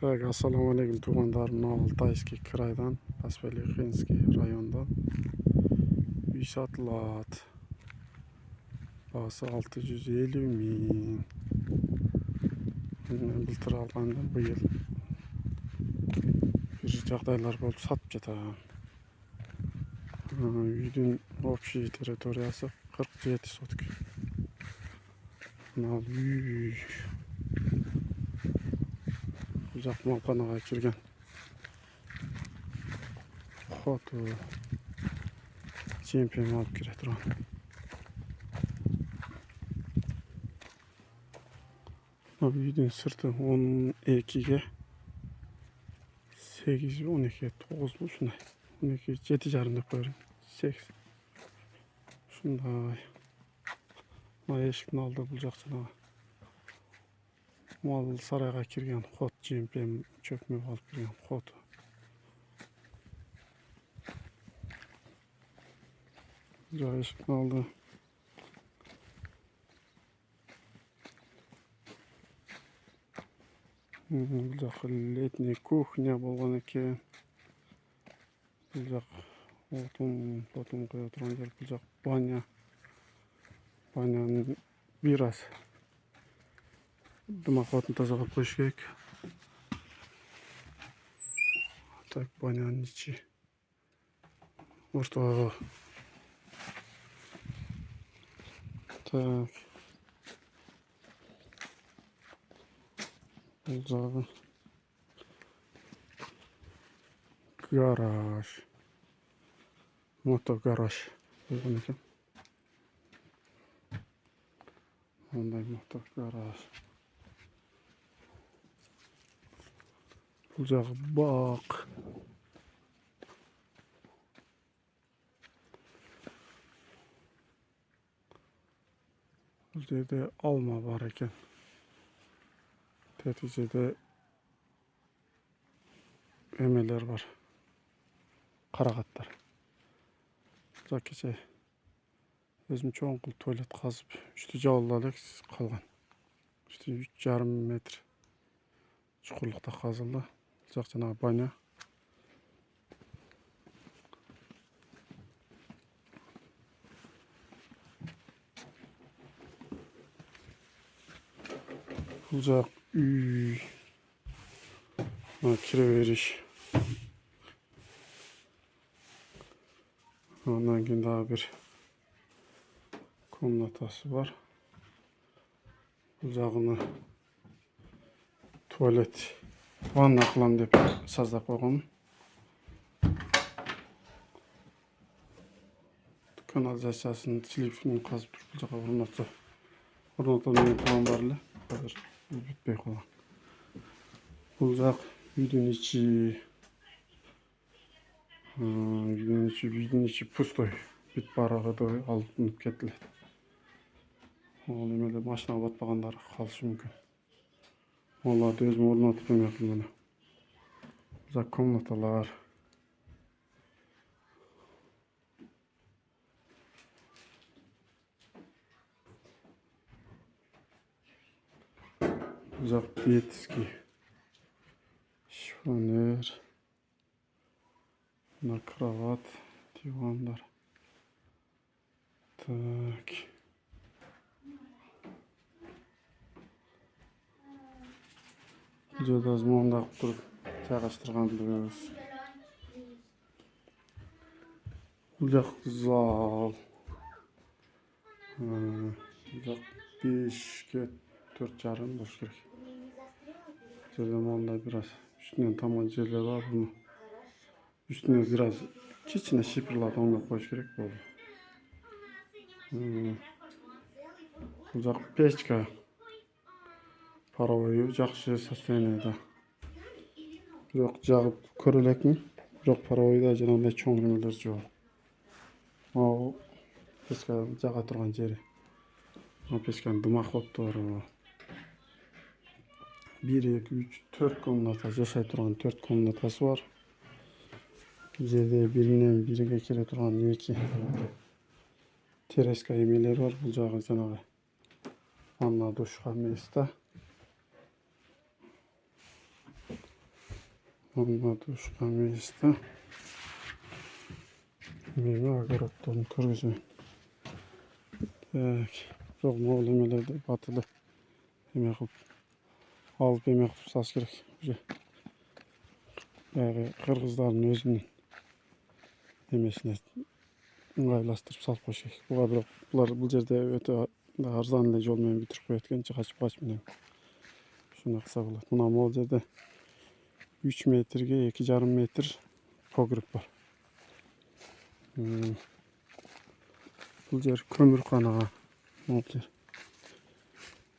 Так, ассаламу алейкум туғандарым. Алтайский крайдан, Пасвелихинский райондан үй сатылады. Бағасы 650 мың. Мен былтыр алғанда биыл бір жағдайлар болып сатып жатамын. Үйдің общий территориясы 47 сотки. Мынау үй ұзақ малпанаға келген. Хоту чемпион алып келе тұрған. Үйдің сырты 12-ге 8, 12, 9 бұл шындай. 12, 7 жарым деп қойырым. 8. Шындай. Ешіктің алды бұл жақсынаға. Мал сарайға келген хот чемпион чөкме алып келген хоту. Ешіктің алды. Бұл жақ летний кухня болған екен. Бұл жақ отын қоя тұрған жер. Бұл жақ баня. Баняның біраз дымақ отын тазалап қойыш керек. Так, баняның іші. Ортаға. Так. Бұл жағы гараж. Мотогараж болған екен. Ондай мотогараж. Бұл жағы бақ. Бұл жерде алма бар екен. Нәтижеде өмелер бар. Қарағаттар. Кеше өзім чоңқыл туалет қазып, үсті жауылдалек қалған. Үсті 3,5 метр чұқырлықта қазылды. Жақ жаңағы баня. Бұл жақ үй. Кіре беріш. Ondan кейін daha bir komnatası var. Бұл жағыны туалет ванна қылам деп саздап қойған. Канализациясын слифін қазып тұр. Бұл жаққа орнатумен тұрған барлы. Қазір бүтпей қойған. Бұл жақ үйдің іші пустой. Бит барағы алынып кетіледі. Ол емелі машинаға батпағандар қалышы мүмкін. Оларды өзім орнатып өмекім мұны. Бұл жақ комнаталар. Бұл жақ детский. Шифонер. На кроват, дивандар. Так. Бұл жерде азмағында тұрып жайғастырған біліңіз. Бұл жақ зал. Бұл жақ 5-ге 4,5 болуш керек. Жерде маңда біраз үстінен таман жерлер бар. Üstüne biraz içine şifrelerde onu koyuş gerek oldu. Uzak peçka parovoyu жақсы состояниеда. Жоқ жағып көрелек mi? Жоқ parovoyda жаңағыдай чоң немелер жоқ. Ол печка жаға тұрған жері. Ол печканың дымақ болып тұр. 1, 2, 3, 4 комната жасай тұрған 4 комнатасы бар. Жерде бірінен біріге келе тұрған 2 тереска емелер бар. Бұл жағы жаңағы ванна душқа места. Olmadı uşkan mecliste. Meyve agaroplarını kırgızıyor. Çok moğol emelerde batılı yemek kılıp alıp yemek kılıp sas gerek. Kırgızların özünün yemesine ыңгайлаштырып салып койуш керек. Буга бирок булар бул жерде өтө арзан эле жол менен бүтүрүп коет экен, качып менен. Ушуну кылса болот. Мына могул жерде 3 метрге 2,5 метр погреб бар. Бул жер көмүрканага, могул жер.